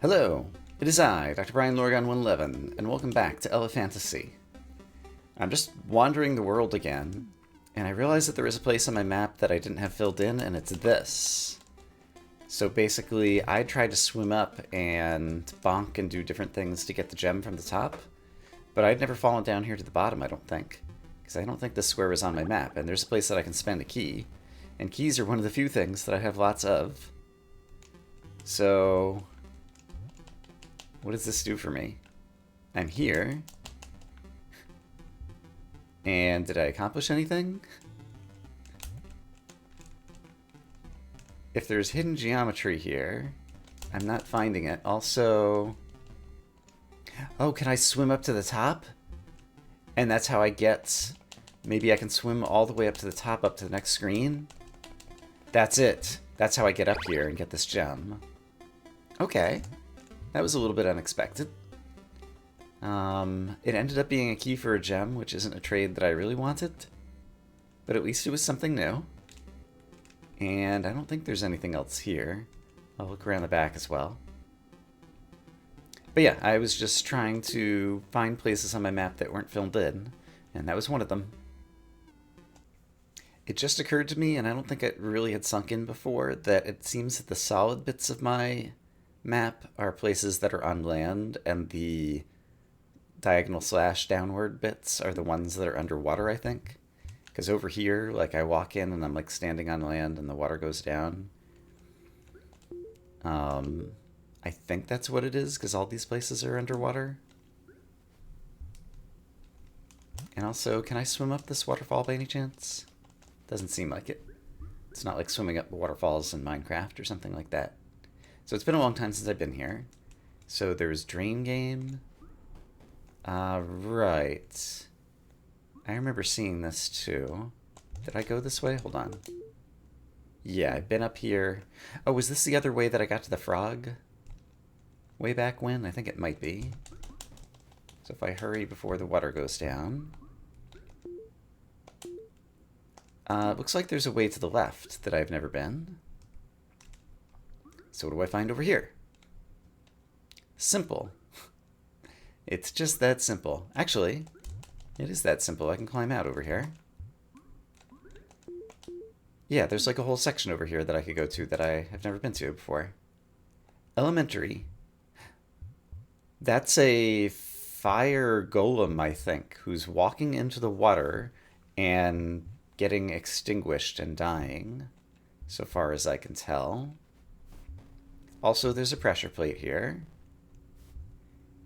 Hello, it is I, Dr. Brian Lorgon 111, and welcome back to Elephantasy. I'm just wandering the world again, and I realized that there is a place on my map that I didn't have filled in, and it's this. So basically, I tried to swim up and bonk and do different things to get the gem from the top, but I'd never fallen down here to the bottom, I don't think, because I don't think this square was on my map, and there's a place that I can spend a key, and keys are one of the few things that I have lots of. So what does this do for me? I'm here. And did I accomplish anything? If there's hidden geometry here, I'm not finding it. Also, oh, can I swim up to the top? And that's how I get, maybe I can swim all the way up to the top, up to the next screen? That's it. That's how I get up here and get this gem. Okay. That was a little bit unexpected. It ended up being a key for a gem, which isn't a trade that I really wanted. But at least it was something new. And I don't think there's anything else here. I'll look around the back as well. But yeah, I was just trying to find places on my map that weren't filled in, and that was one of them. It just occurred to me, and I don't think it really had sunk in before, that it seems that the solid bits of my map are places that are on land, and the diagonal slash downward bits are the ones that are underwater, I think. Because over here, like, I walk in and I'm like standing on land and the water goes down. I think that's what it is, because all these places are underwater. And also, can I swim up this waterfall by any chance? Doesn't seem like it. It's not like swimming up waterfalls in Minecraft or something like that. So it's been a long time since I've been here. So there's Drain Game. Right. I remember seeing this too. Did I go this way? Hold on. Yeah, I've been up here. Oh, was this the other way that I got to the frog? Way back when? I think it might be. So if I hurry before the water goes down. Looks like there's a way to the left that I've never been. So what do I find over here? Simple. It's just that simple. Actually, it is that simple. I can climb out over here. Yeah, there's like a whole section over here that I could go to that I have never been to before. Elementary. That's a fire golem, I think, who's walking into the water and getting extinguished and dying, so far as I can tell. Also, there's a pressure plate here.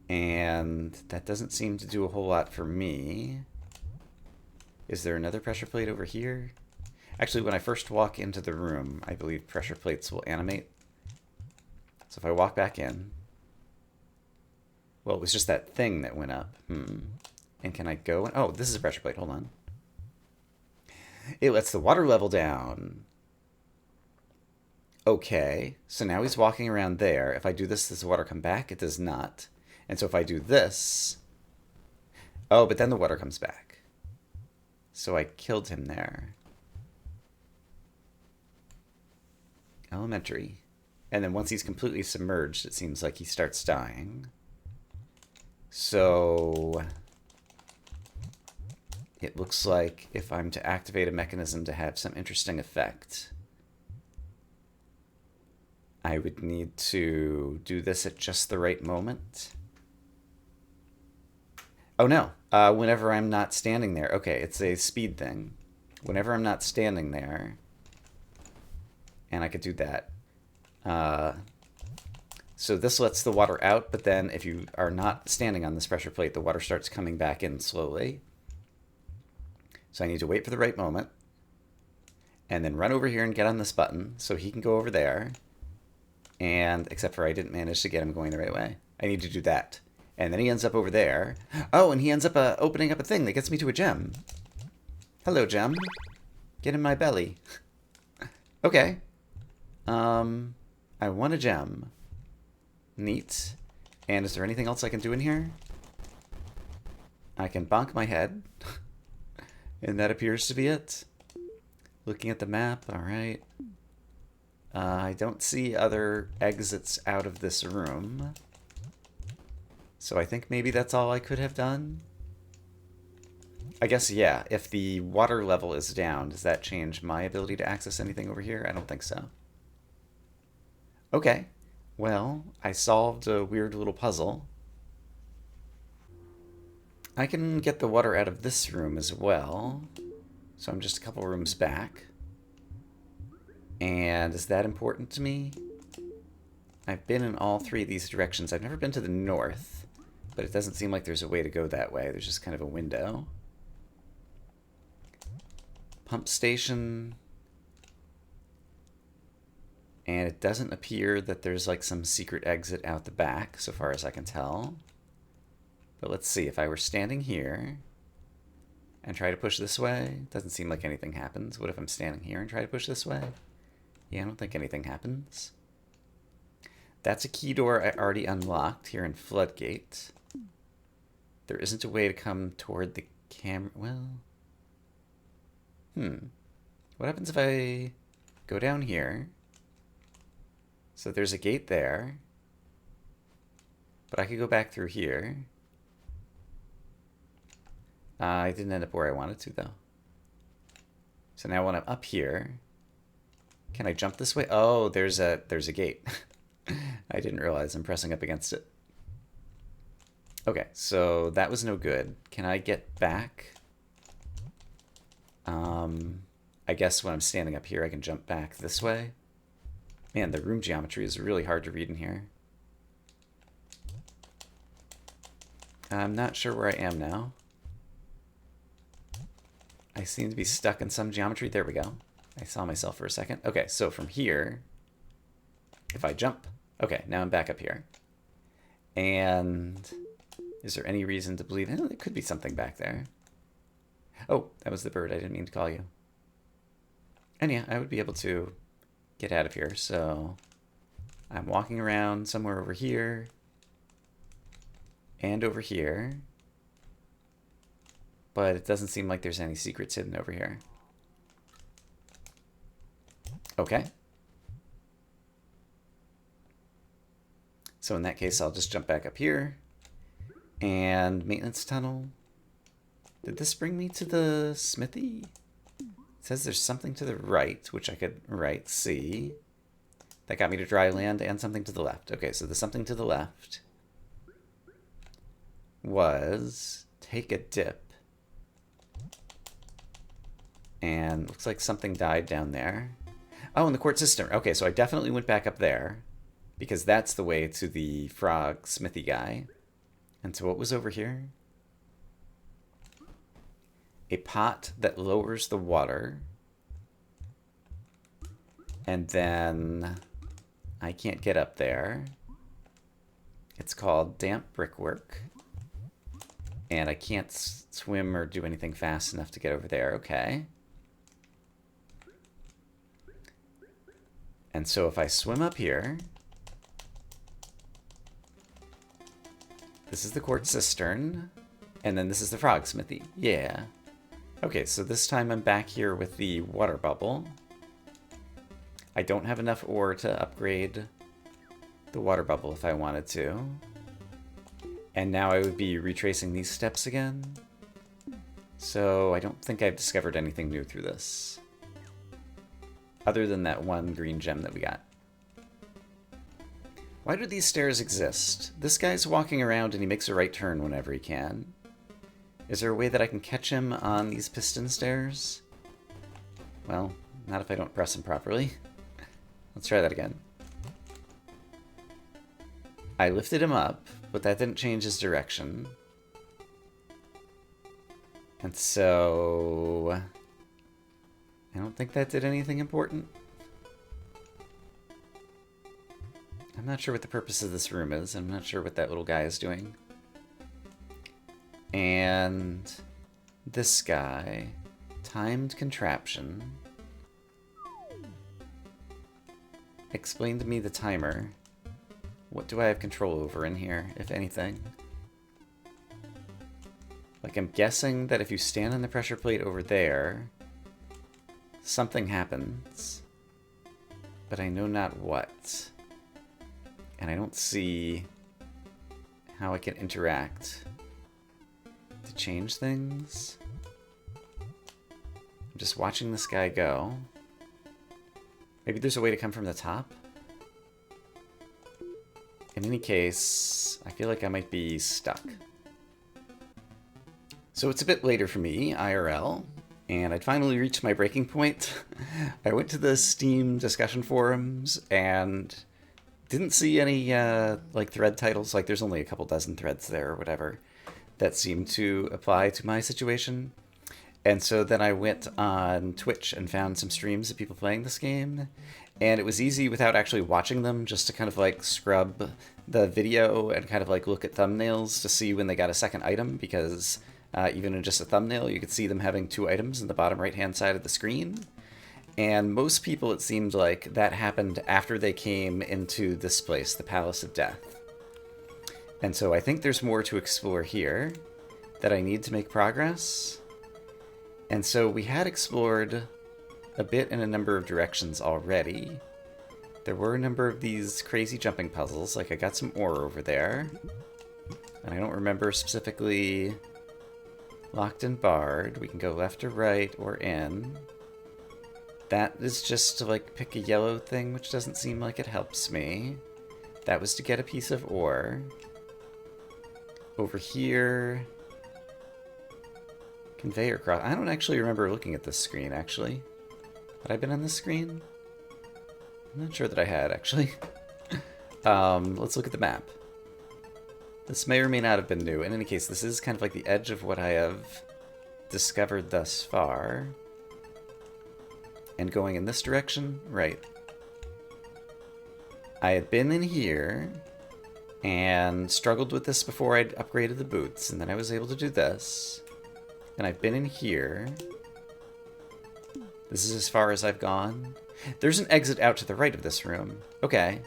And that doesn't seem to do a whole lot for me. Is there another pressure plate over here? Actually, when I first walk into the room, I believe pressure plates will animate. So if I walk back in... Well, it was just that thing that went up. And can I go... Oh, this is a pressure plate. Hold on. It lets the water level down. Okay, so now he's walking around there. If I do this, does the water come back? It does not. And so if I do this... Oh, but then the water comes back. So I killed him there. Elementary. And then once he's completely submerged, it seems like he starts dying. So it looks like if I'm to activate a mechanism to have some interesting effect, I would need to do this at just the right moment. Oh no, whenever I'm not standing there. Okay, it's a speed thing. Whenever I'm not standing there, and I could do that. So this lets the water out, but then if you are not standing on this pressure plate, the water starts coming back in slowly. So I need to wait for the right moment, and then run over here and get on this button so he can go over there. And, except for I didn't manage to get him going the right way. I need to do that. And then he ends up over there. Oh, and he ends up opening up a thing that gets me to a gem. Hello, gem. Get in my belly. Okay. I want a gem. Neat. And is there anything else I can do in here? I can bonk my head. And that appears to be it. Looking at the map, alright. I don't see other exits out of this room. So I think maybe that's all I could have done. I guess, yeah, if the water level is down, does that change my ability to access anything over here? I don't think so. Okay, well, I solved a weird little puzzle. I can get the water out of this room as well. So I'm just a couple rooms back. And is that important to me? I've been in all three of these directions. I've never been to the north, but it doesn't seem like there's a way to go that way. There's just kind of a window. Pump station. And it doesn't appear that there's like some secret exit out the back, so far as I can tell. But let's see, if I were standing here and try to push this way, doesn't seem like anything happens. What if I'm standing here and try to push this way? Yeah, I don't think anything happens. That's a key door I already unlocked here in Floodgate. There isn't a way to come toward the camera. Well, what happens if I go down here? So there's a gate there, but I could go back through here. I didn't end up where I wanted to, though. So now when I'm up here, can I jump this way? Oh, there's a gate. I didn't realize I'm pressing up against it. Okay, so that was no good. Can I get back? I guess when I'm standing up here, I can jump back this way. Man, the room geometry is really hard to read in here. I'm not sure where I am now. I seem to be stuck in some geometry. There we go. I saw myself for a second. Okay, so from here, if I jump, okay, now I'm back up here. And is there any reason to believe, there could be something back there. Oh, that was the bird. I didn't mean to call you. And yeah, I would be able to get out of here. So I'm walking around somewhere over here and over here. But it doesn't seem like there's any secrets hidden over here. Okay. So in that case, I'll just jump back up here. And maintenance tunnel. Did this bring me to the smithy? It says there's something to the right, which I could see. That got me to dry land and something to the left. Okay, so the something to the left was take a dip. And looks like something died down there. Oh, and the quartz cistern. Okay, so I definitely went back up there because that's the way to the frog smithy guy. And so what was over here? A pot that lowers the water. And then I can't get up there. It's called damp brickwork. And I can't swim or do anything fast enough to get over there. Okay. And so if I swim up here, this is the quartz cistern, and then this is the frog smithy. Yeah. Okay, so this time I'm back here with the water bubble. I don't have enough ore to upgrade the water bubble if I wanted to. And now I would be retracing these steps again. So I don't think I've discovered anything new through this. Other than that one green gem that we got. Why do these stairs exist? This guy's walking around and he makes a right turn whenever he can. Is there a way that I can catch him on these piston stairs? Well, not if I don't press him properly. Let's try that again. I lifted him up, but that didn't change his direction. And so I don't think that did anything important. I'm not sure what the purpose of this room is. I'm not sure what that little guy is doing. And this guy, timed contraption. Explain to me the timer. What do I have control over in here, if anything? Like, I'm guessing that if you stand on the pressure plate over there, something happens. but I know not what. And I don't see how I can interact to change things. I'm just watching this guy go. Maybe there's a way to come from the top? In any case, I feel like I might be stuck. So it's a bit later for me, IRL, and I'd finally reached my breaking point. I went to the Steam discussion forums and didn't see any like thread titles. Like there's only a couple dozen threads there or whatever that seemed to apply to my situation. And so then I went on Twitch and found some streams of people playing this game. And it was easy without actually watching them, just to kind of like scrub the video and kind of like look at thumbnails to see when they got a second item, because even in just a thumbnail, you could see them having 2 items in the bottom right-hand side of the screen. And most people, it seemed like, that happened after they came into this place, the Palace of Death. And so I think there's more to explore here that I need to make progress. And so we had explored a bit in a number of directions already. There were a number of these crazy jumping puzzles, like I got some ore over there. And I don't remember specifically locked and barred. We can go left or right or in. That is just to like pick a yellow thing, which doesn't seem like it helps me. That was to get a piece of ore. Over here, conveyor cross. I don't actually remember looking at this screen, actually. Had I been on this screen? I'm not sure that I had, actually. Let's look at the map. This may or may not have been new. In any case, this is kind of like the edge of what I have discovered thus far. And going in this direction, right. I had been in here and struggled with this before I'd upgraded the boots, and then I was able to do this. And I've been in here. This is as far as I've gone. There's an exit out to the right of this room. Okay.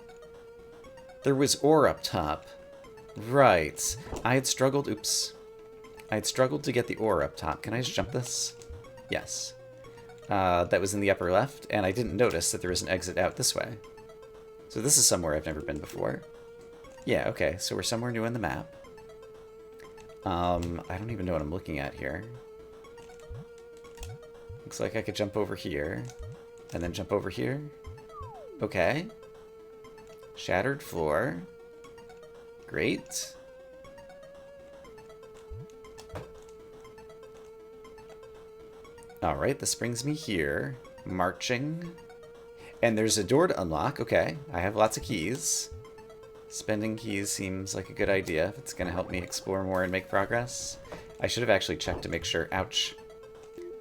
There was ore up top. Right. I had struggled... Oops. I had struggled to get the ore up top. Can I just jump this? Yes. That was in the upper left, and I didn't notice that there was an exit out this way. So this is somewhere I've never been before. Yeah, okay. So we're somewhere new on the map. I don't even know what I'm looking at here. Looks like I could jump over here, and then jump over here. Okay. Shattered floor. Great. Alright, this brings me here. Marching. And there's a door to unlock. Okay, I have lots of keys. Spending keys seems like a good idea if it's going to help me explore more and make progress. I should have actually checked to make sure. Ouch.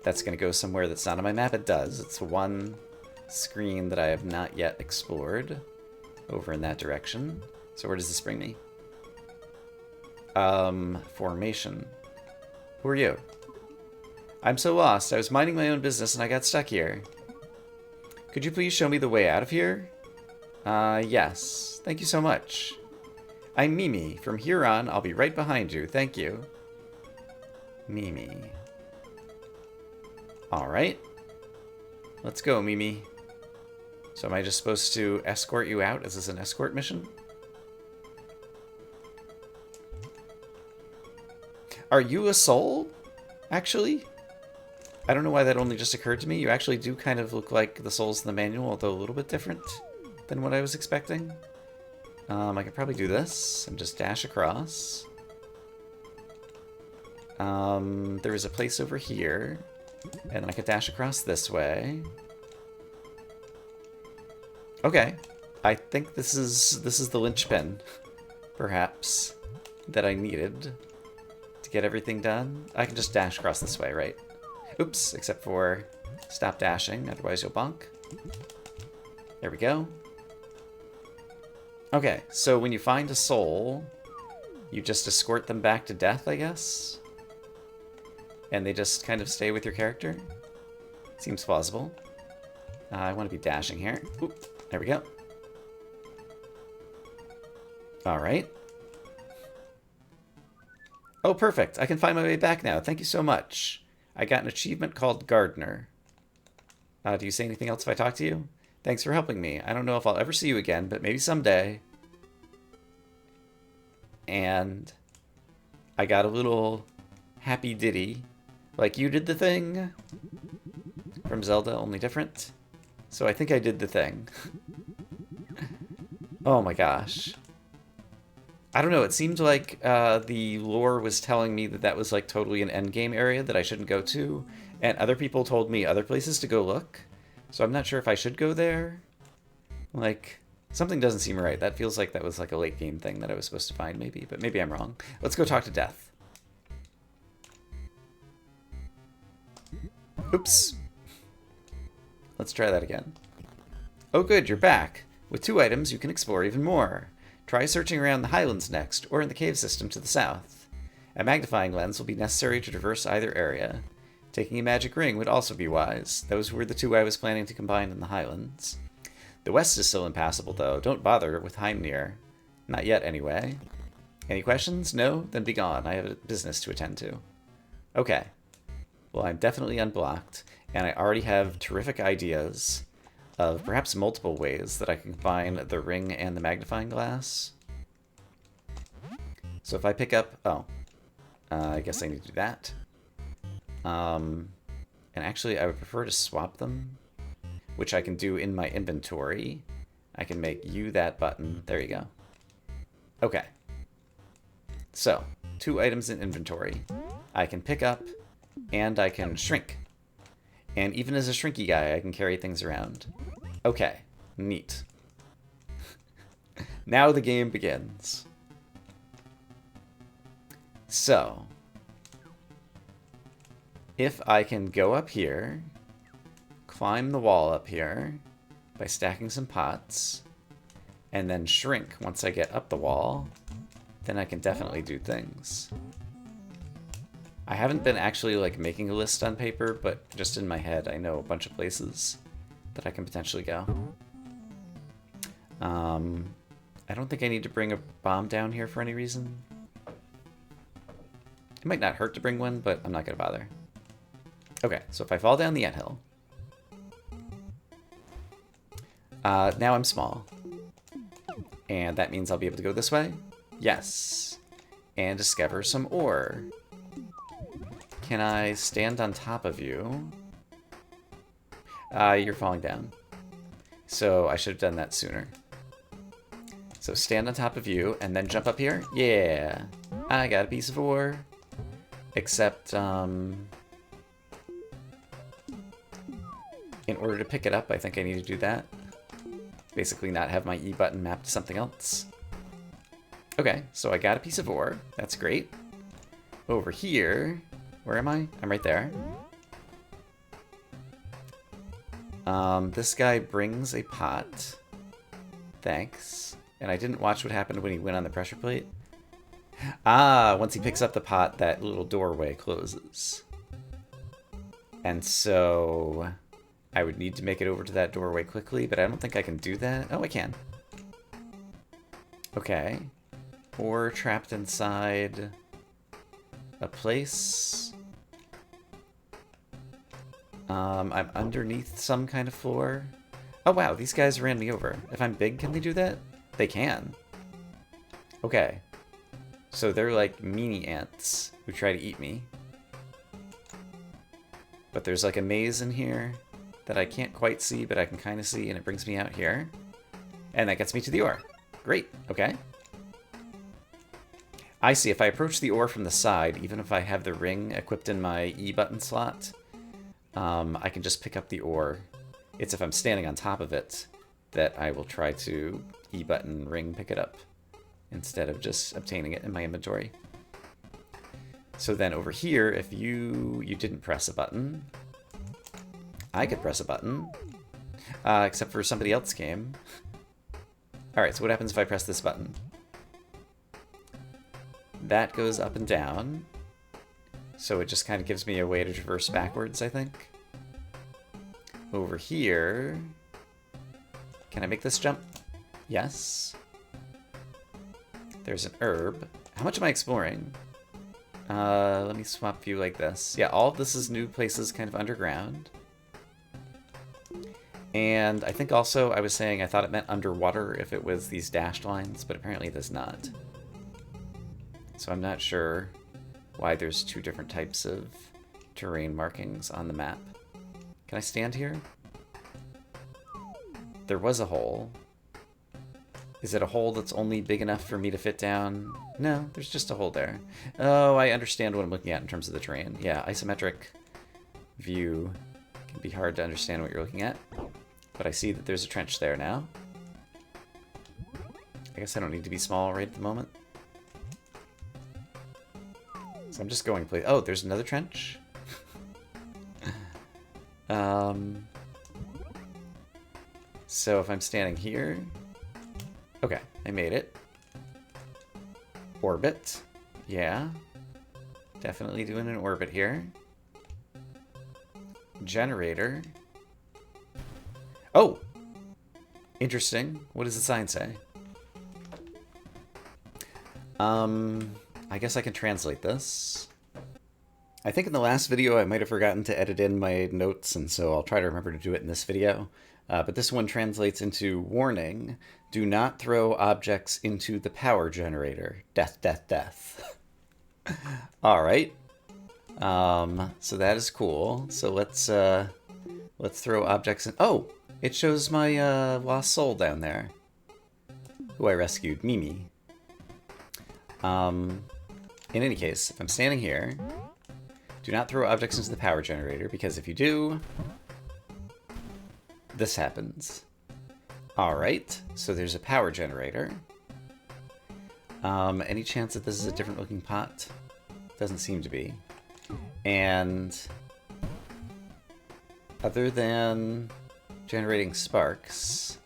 That's going to go somewhere that's not on my map. It does. It's one screen that I have not yet explored over in that direction. So where does this bring me? Formation. Who are you? I'm so lost. I was minding my own business and I got stuck here. Could you please show me the way out of here? Yes. Thank you so much. I'm Mimi. From here on, I'll be right behind you. Thank you. Mimi. Alright. Let's go, Mimi. So am I just supposed to escort you out? Is this an escort mission? Are you a soul? Actually? I don't know why that only just occurred to me. You actually do kind of look like the souls in the manual, although a little bit different than what I was expecting. I could probably do this and just dash across. There is a place over here, and then I could dash across this way. Okay, I think this is the linchpin, perhaps, that I needed to get everything done. I can just dash across this way, right? Oops, except for stop dashing, otherwise you'll bonk. There we go. Okay, so when you find a soul, you just escort them back to death, I guess? And they just kind of stay with your character? Seems plausible. I want to be dashing here. Oop, there we go. Alright. Oh, perfect. I can find my way back now. Thank you so much. I got an achievement called Gardener. Do you say anything else if I talk to you? Thanks for helping me. I don't know if I'll ever see you again, but maybe someday. And I got a little happy ditty. Like, you did the thing. From Zelda, only different. So I think I did the thing. Oh my gosh. I don't know, it seemed like the lore was telling me that that was like totally an endgame area that I shouldn't go to, and other people told me other places to go look, so I'm not sure if I should go there. Like, something doesn't seem right. That feels like that was like a late game thing that I was supposed to find maybe, but maybe I'm wrong. Let's go talk to Death. Oops. Let's try that again. Oh good, you're back. With 2 items, you can explore even more. Try searching around the highlands next, or in the cave system to the south. A magnifying lens will be necessary to traverse either area. Taking a magic ring would also be wise. Those were the 2 I was planning to combine in the highlands. The west is still impassable, though. Don't bother with Heimnir. Not yet, anyway. Any questions? No? Then be gone. I have a business to attend to. Okay. Well, I'm definitely unblocked, and I already have terrific ideas of perhaps multiple ways that I can combine the ring and the magnifying glass. So if I pick up... Oh. I guess I need to do that. And actually, I would prefer to swap them, which I can do in my inventory. I can make you that button. There you go. Okay. So, 2 items in inventory. I can pick up, and I can shrink. And even as a shrinky guy, I can carry things around. Okay, neat. Now the game begins. So, if I can go up here, climb the wall up here by stacking some pots, and then shrink once I get up the wall, then I can definitely do things. I haven't been actually like making a list on paper, but just in my head I know a bunch of places that I can potentially go. I don't think I need to bring a bomb down here for any reason. It might not hurt to bring one, but I'm not going to bother. Okay, so if I fall down the anthill, now I'm small. And that means I'll be able to go this way? Yes. And discover some ore. Can I stand on top of you? You're falling down. So I should have done that sooner. So stand on top of you and then jump up here? Yeah. I got a piece of ore. Except, in order to pick it up, I think I need to do that. Basically not have my E button mapped to something else. Okay, so I got a piece of ore. That's great. Over here, where am I? I'm right there. This guy brings a pot. Thanks. And I didn't watch what happened when he went on the pressure plate. Ah, once he picks up the pot, that little doorway closes. And so I would need to make it over to that doorway quickly, but I don't think I can do that. Oh, I can. Okay. Or trapped inside a place. I'm underneath some kind of floor. Oh wow, these guys ran me over. If I'm big, can they do that? They can. Okay. So they're like meanie ants who try to eat me. But there's like a maze in here that I can't quite see, but I can kind of see, and it brings me out here. And that gets me to the ore. Great, okay. I see, if I approach the ore from the side, even if I have the ring equipped in my E button slot, I can just pick up the ore. It's if I'm standing on top of it that I will try to E button ring pick it up, instead of just obtaining it in my inventory. So then over here, if you didn't press a button, I could press a button, except for somebody else came. Alright, so what happens if I press this button? That goes up and down, so it just kind of gives me a way to traverse backwards, I think. Over here, can I make this jump? Yes. There's an herb. How much am I exploring? Let me swap view like this. Yeah, all of this is new places kind of underground. And I think also I was saying I thought it meant underwater if it was these dashed lines, but apparently it does not. So I'm not sure why there's two different types of terrain markings on the map. Can I stand here? There was a hole. Is it a hole that's only big enough for me to fit down? No, there's just a hole there. Oh, I understand what I'm looking at in terms of the terrain. Yeah, isometric view can be hard to understand what you're looking at. But I see that there's a trench there now. I guess I don't need to be small right at the moment. So I'm just going play. Oh, there's another trench. So if I'm standing here, okay, I made it. Orbit, yeah, definitely doing an orbit here. Generator. Oh, interesting. What does the sign say? I guess I can translate this. I think in the last video I might have forgotten to edit in my notes, and so I'll try to remember to do it in this video. But this one translates into, warning, do not throw objects into the power generator. Death, death, death. All right. So that is cool. So let's throw objects in. Oh, it shows my lost soul down there, who I rescued, Mimi. In any case, if I'm standing here, do not throw objects into the power generator, because if you do, this happens. Alright, so there's a power generator. Any chance that this is a different looking pot? Doesn't seem to be. And other than generating sparks,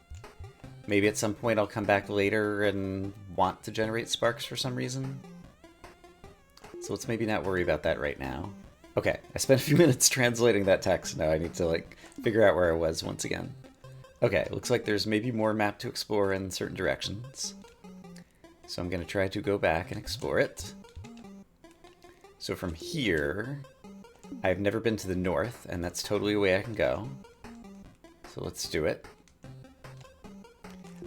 maybe at some point I'll come back later and want to generate sparks for some reason. So let's maybe not worry about that right now. Okay, I spent a few minutes translating that text. Now I need to, like, figure out where I was once again. Okay, looks like there's maybe more map to explore in certain directions. So I'm going to try to go back and explore it. So from here, I've never been to the north, and that's totally a way I can go. So let's do it.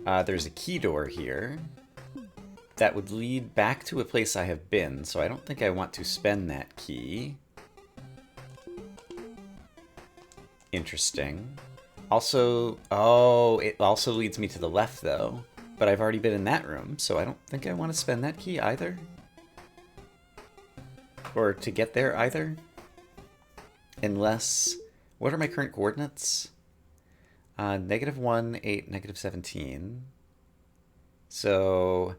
There's a key door here that would lead back to a place I have been, so I don't think I want to spend that key. Interesting. Also, oh, it also leads me to the left, though. But I've already been in that room, so I don't think I want to spend that key either. Or to get there either. Unless, what are my current coordinates? -1, 8, -17. So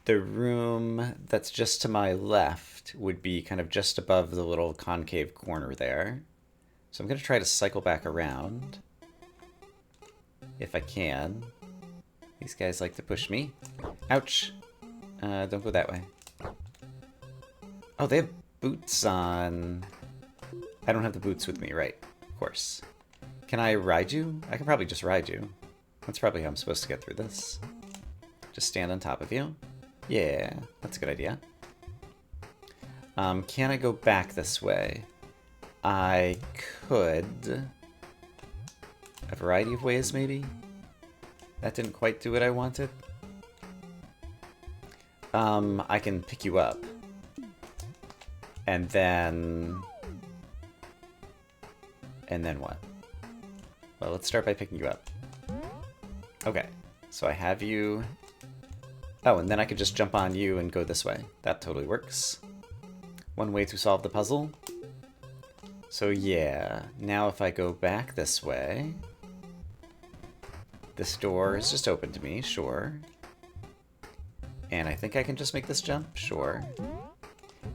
the room that's just to my left would be kind of just above the little concave corner there. So I'm going to try to cycle back around, if I can. These guys like to push me. Ouch! Don't go that way. Oh, they have boots on. I don't have the boots with me, right? Of course. Can I ride you? I can probably just ride you. That's probably how I'm supposed to get through this. Just stand on top of you. Yeah, that's a good idea. Can I go back this way? I could. A variety of ways, maybe? That didn't quite do what I wanted. I can pick you up. And then... And then what? Well, let's start by picking you up. Okay, so I have you... Oh, and then I could just jump on you and go this way. That totally works. One way to solve the puzzle. So yeah, now if I go back this way... This door is just open to me, sure. And I think I can just make this jump, sure.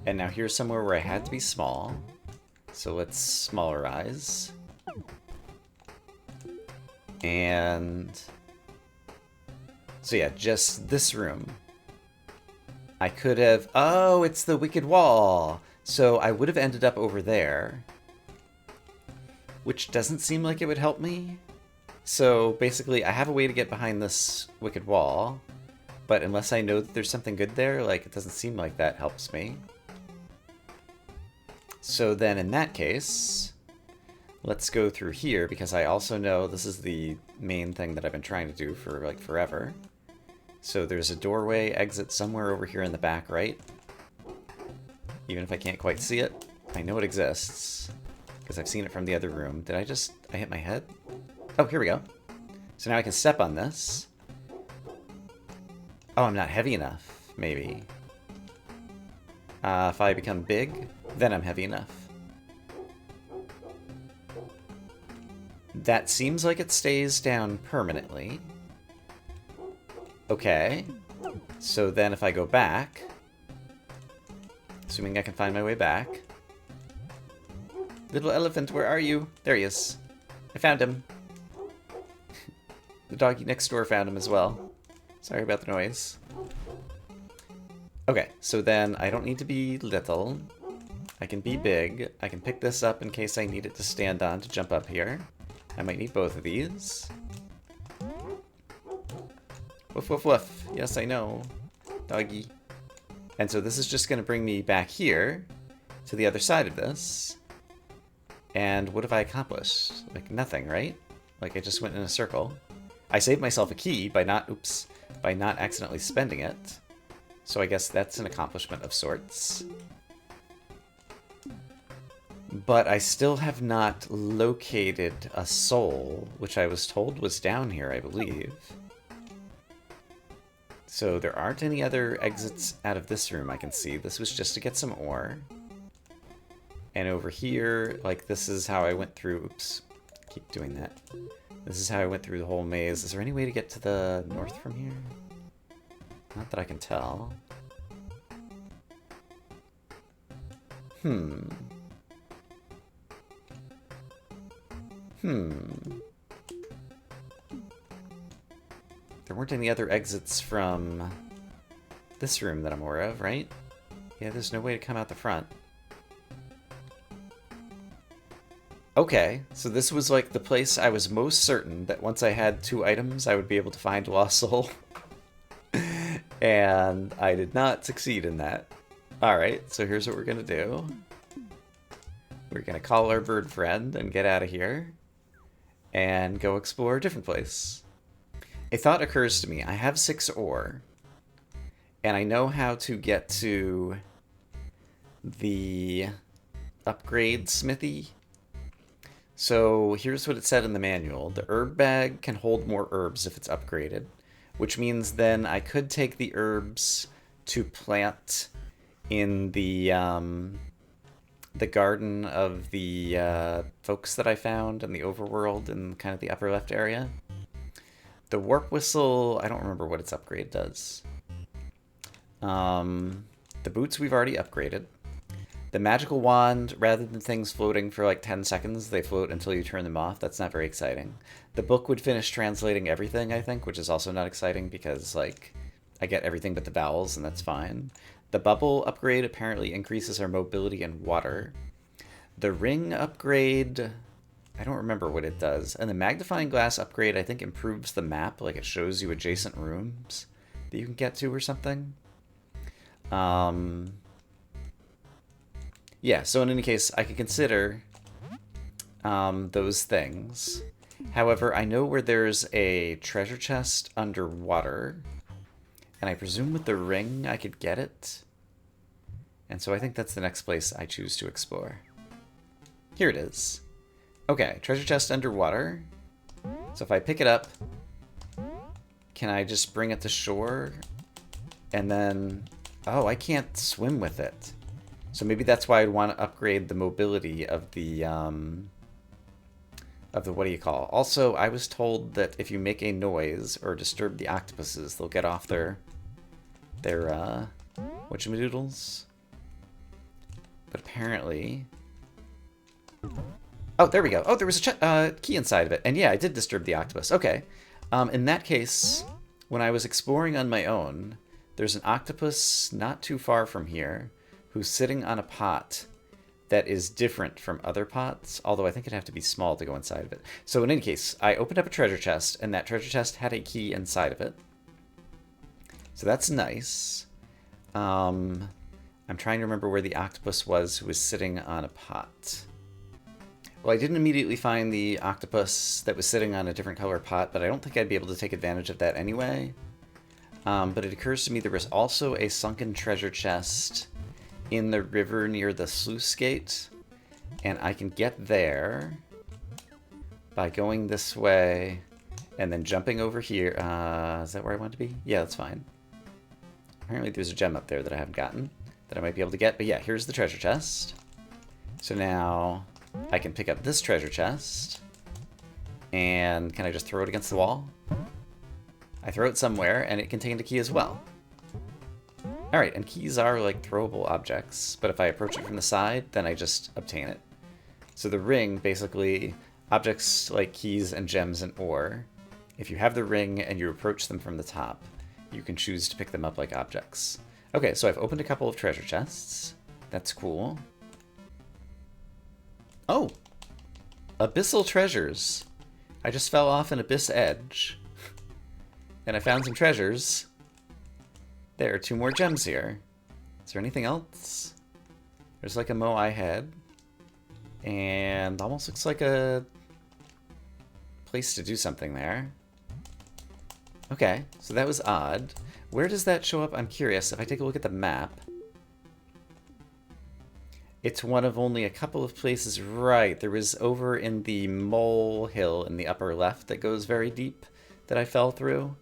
And now here's somewhere where I had to be small. So let's smallerize. And... So yeah, just this room. I could have... Oh, it's the wicked wall! So I would have ended up over there. Which doesn't seem like it would help me. So basically, I have a way to get behind this wicked wall. But unless I know that there's something good there, like, it doesn't seem like that helps me. So then in that case, let's go through here, because I also know this is the main thing that I've been trying to do for, like, forever. So there's a doorway exit somewhere over here in the back, right? Even if I can't quite see it, I know it exists, because I've seen it from the other room. Did I hit my head? Oh, here we go. So now I can step on this. Oh, I'm not heavy enough, maybe. If I become big, then I'm heavy enough. That seems like it stays down permanently. Okay. So then if I go back, assuming I can find my way back. Little elephant, where are you? There he is. I found him. The doggy next door found him as well. Sorry about the noise. Okay, so then I don't need to be little. I can be big. I can pick this up in case I need it to stand on to jump up here. I might need both of these. Woof, woof, woof. Yes, I know. Doggy. And so this is just going to bring me back here to the other side of this. And what have I accomplished? Like, nothing, right? Like, I just went in a circle. I saved myself a key by not accidentally spending it. So I guess that's an accomplishment of sorts. But I still have not located a soul, which I was told was down here, I believe. So there aren't any other exits out of this room I can see. This was just to get some ore. And over here, like, this is how I went through... Oops. Keep doing that. This is how I went through the whole maze. Is there any way to get to the north from here? Not that I can tell. There weren't any other exits from this room that I'm aware of, right? Yeah, there's no way to come out the front. Okay, so this was like the place I was most certain that once I had 2 items, I would be able to find Lost Soul. And I did not succeed in that. Alright, so here's what we're gonna do. We're gonna call our bird friend and get out of here. And go explore a different place. A thought occurs to me. I have 6 ore. And I know how to get to the upgrade smithy. So here's what it said in the manual. The herb bag can hold more herbs if it's upgraded, which means then I could take the herbs to plant in the garden of the folks that I found in the overworld in kind of the upper left area. The warp whistle, I don't remember what its upgrade does. The boots we've already upgraded. The magical wand, rather than things floating for like 10 seconds, they float until you turn them off. That's not very exciting. The book would finish translating everything, I think, which is also not exciting because, like, I get everything but the vowels, and that's fine. The bubble upgrade apparently increases our mobility in water. The ring upgrade, I don't remember what it does. And the magnifying glass upgrade, I think, improves the map. Like, it shows you adjacent rooms that you can get to or something. Yeah, so in any case, I could consider those things. However, I know where there's a treasure chest underwater, and I presume with the ring I could get it. And so I think that's the next place I choose to explore. Here it is. Okay, treasure chest underwater. So if I pick it up, can I just bring it to shore? And then... Oh, I can't swim with it. So maybe that's why I'd want to upgrade the mobility of the what do you call? Also, I was told that if you make a noise or disturb the octopuses, they'll get off their whatchamadoodles. But apparently... Oh, there we go. Oh, there was a key inside of it. And yeah, I did disturb the octopus. Okay. In that case, when I was exploring on my own, there's an octopus not too far from here who's sitting on a pot that is different from other pots, although I think it'd have to be small to go inside of it. So in any case, I opened up a treasure chest, and that treasure chest had a key inside of it. So that's nice. I'm trying to remember where the octopus was who was sitting on a pot. Well, I didn't immediately find the octopus that was sitting on a different color pot, but I don't think I'd be able to take advantage of that anyway. But it occurs to me there was also a sunken treasure chest in the river near the sluice gate, and I can get there by going this way and then jumping over here. Is that where I want to be? Yeah, that's fine. Apparently there's a gem up there that I haven't gotten that I might be able to get, but yeah, here's the treasure chest. So now I can pick up this treasure chest, and can I just throw it against the wall? I throw it somewhere, and it contained a key as well. Alright, and keys are like throwable objects, but if I approach it from the side, then I just obtain it. So the ring, basically, objects like keys and gems and ore, if you have the ring and you approach them from the top, you can choose to pick them up like objects. Okay, so I've opened a couple of treasure chests. That's cool. Oh! Abyssal treasures. I just fell off an abyss edge. And I found some treasures. There are 2 more gems here. Is there anything else? There's like a moai head. And almost looks like a place to do something there. Okay, so that was odd. Where does that show up? I'm curious. If I take a look at the map, it's one of only a couple of places. Right, there was over in the mole hill in the upper left that goes very deep that I fell through.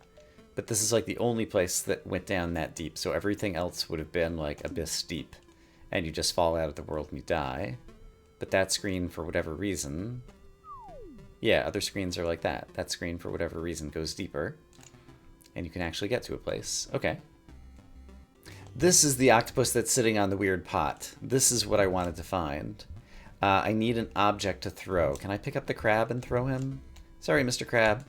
But this is like the only place that went down that deep, so everything else would have been like abyss deep. And you just fall out of the world and you die. But that screen, for whatever reason... Yeah, other screens are like that. That screen, for whatever reason, goes deeper. And you can actually get to a place. Okay. This is the octopus that's sitting on the weird pot. This is what I wanted to find. I need an object to throw. Can I pick up the crab and throw him? Sorry, Mr. Crab.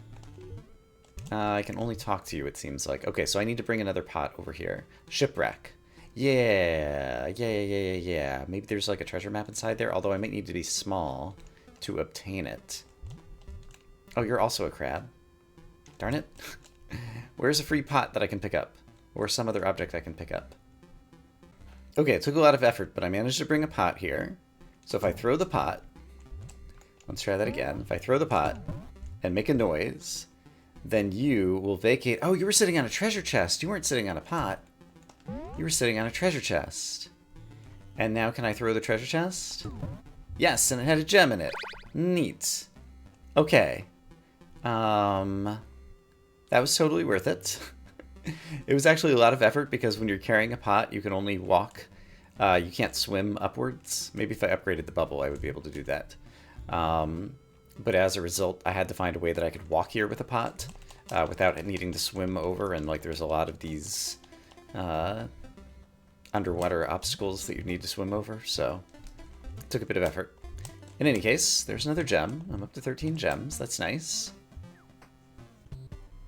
I can only talk to you, it seems like. Okay, so I need to bring another pot over here. Shipwreck. Yeah. Maybe there's like a treasure map inside there, although I might need to be small to obtain it. Oh, you're also a crab. Darn it. Where's a free pot that I can pick up? Or some other object I can pick up? Okay, it took a lot of effort, but I managed to bring a pot here. So if I throw the pot... Let's try that again. If I throw the pot and make a noise, then you will vacate... Oh, you were sitting on a treasure chest. You weren't sitting on a pot. You were sitting on a treasure chest. And now can I throw the treasure chest? Yes, and it had a gem in it. Neat. Okay. That was totally worth it. It was actually a lot of effort because when you're carrying a pot, you can only walk. You can't swim upwards. Maybe if I upgraded the bubble, I would be able to do that. But as a result, I had to find a way that I could walk here with a pot without needing to swim over. And like, there's a lot of these underwater obstacles that you need to swim over. So it took a bit of effort. In any case, there's another gem. I'm up to 13 gems. That's nice.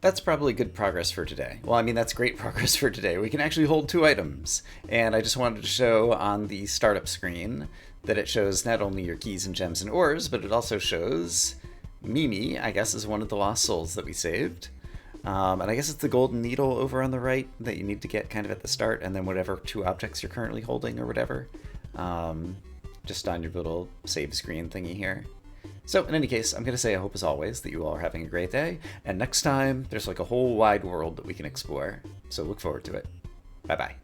That's probably good progress for today. Well, I mean, that's great progress for today. We can actually hold 2 items. And I just wanted to show on the startup screen that it shows not only your keys and gems and ores, but it also shows Mimi, I guess, is one of the lost souls that we saved. And I guess it's the golden needle over on the right that you need to get kind of at the start, and then whatever 2 objects you're currently holding or whatever. Just on your little save screen thingy here. So, in any case, I'm going to say I hope as always that you all are having a great day, and next time there's like a whole wide world that we can explore, so look forward to it. Bye-bye.